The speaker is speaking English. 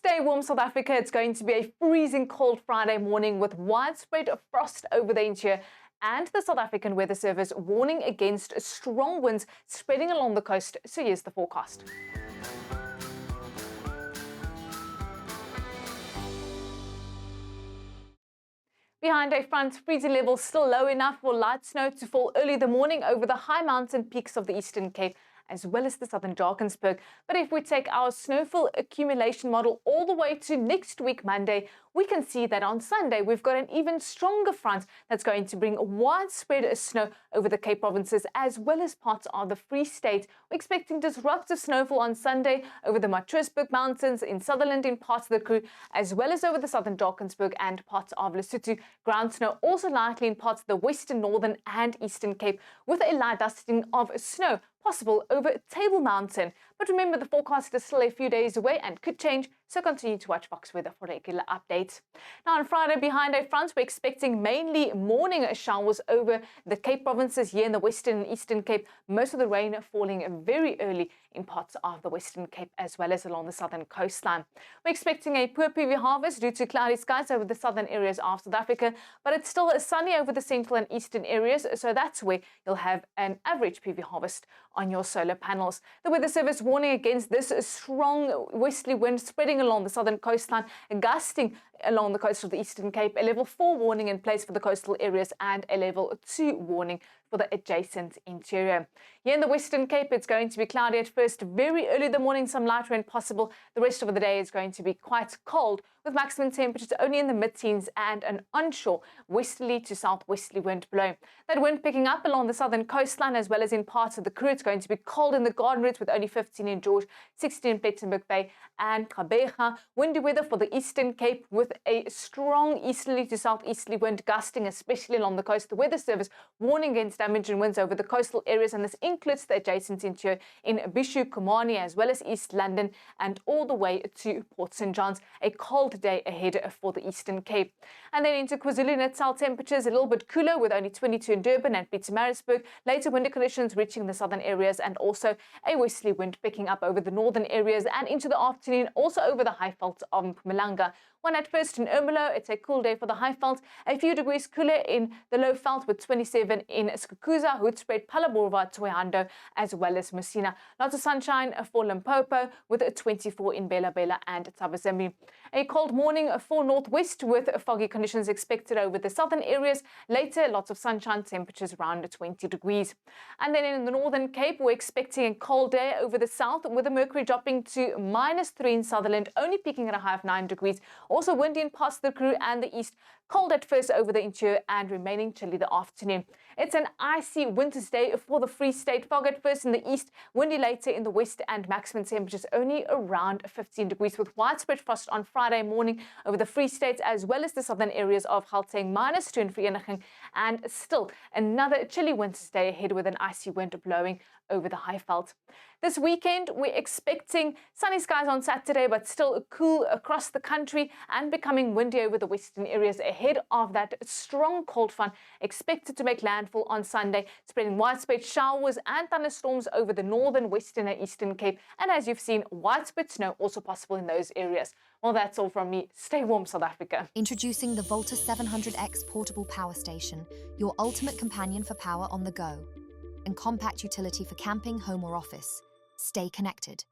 Stay warm, South Africa. It's going to be a freezing cold Friday morning with widespread frost over the interior, and the South African Weather Service warning against strong winds spreading along the coast. So here's the forecast. Behind a front, freezing levels still low enough for light snow to fall early in the morning over the high mountain peaks of the Eastern Cape, as well as the southern Drakensberg. But if we take our snowfall accumulation model all the way to next week, Monday, we can see that on Sunday we've got an even stronger front that's going to bring widespread snow over the Cape provinces as well as parts of the Free State. We're expecting disruptive snowfall on Sunday over the Plettenberg Mountains in Sutherland in parts of the Kru, as well as over the southern Drakensberg and parts of Lesotho. Ground snow also likely in parts of the western, northern and eastern Cape, with a light dusting of snow possible over Table Mountain. But remember, the forecast is still a few days away and could change, so continue to watch Fox Weather for regular updates. Now on Friday, behind a front, we're expecting mainly morning showers over the Cape provinces here in the western and eastern Cape, most of the rain falling very early in parts of the western Cape as well as along the southern coastline. We're expecting a poor PV harvest due to cloudy skies over the southern areas of South Africa, but it's still sunny over the central and eastern areas, so that's where you'll have an average PV harvest on your solar panels. The Weather Service warning against this strong westerly wind spreading along the southern coastline, gusting along the coast of the Eastern Cape, a level 4 warning in place for the coastal areas and a level 2 warning for the adjacent interior. Here in the Western Cape, it's going to be cloudy at first, very early in the morning, some light rain possible. The rest of the day is going to be quite cold, with maximum temperatures only in the mid-teens and an onshore westerly to southwesterly wind blowing. That wind picking up along the southern coastline as well as in parts of the Kru. It's going to be cold in the Garden Route with only 15 in George, 16 in Plettenberg Bay and Gqeberha. Windy weather for the Eastern Cape with a strong easterly to southeasterly wind gusting, especially along the coast. The Weather Service warning against damaging winds over the coastal areas, and this includes the adjacent interior in Bishu, Kumani, as well as East London and all the way to Port St. John's. A cold day ahead for the Eastern Cape. And then into KwaZulu-Natal, temperatures a little bit cooler with only 22 in Durban and Pietermaritzburg. Later winter conditions reaching the southern areas and also a westerly wind picking up over the northern areas and into the afternoon also over the high veld of Mpumalanga. One at first in Ermelo, it's a cool day for the high veld, a few degrees cooler in the Lowveld with 27 in Skukuza, Hoedspruit, Phalaborwa, Thohoyandou, as well as Messina. Lots of sunshine for Limpopo with 24 in Bela Bela and Thabazimbi. A cold morning for northwest with foggy conditions expected over the southern areas. Later, lots of sunshine, temperatures around 20 degrees. And then in the northern Cape, we're expecting a cold day over the south with the mercury dropping to -3 in Sutherland, only peaking at a high of 9 degrees. Also windy in parts of the Kru and the east, cold at first over the interior and remaining chilly the afternoon. It's an icy winter's day for the Free State. Fog at first in the east, windy later in the west and maximum temperatures only around 15 degrees with widespread frost on Friday morning over the Free State as well as the southern areas of Gauteng, -2 in Vereeniging, and still another chilly winter's day ahead with an icy wind blowing over the high veld. This weekend, we're expecting sunny skies on Saturday, but still cool across the country and becoming windy over the western areas ahead of that strong cold front expected to make landfall on Sunday, spreading widespread showers and thunderstorms over the northern, western and eastern Cape. And as you've seen, widespread snow also possible in those areas. Well, that's all from me. Stay warm, South Africa. Introducing the Volta 700X portable power station, your ultimate companion for power on the go. And compact utility for camping, home or office. Stay connected.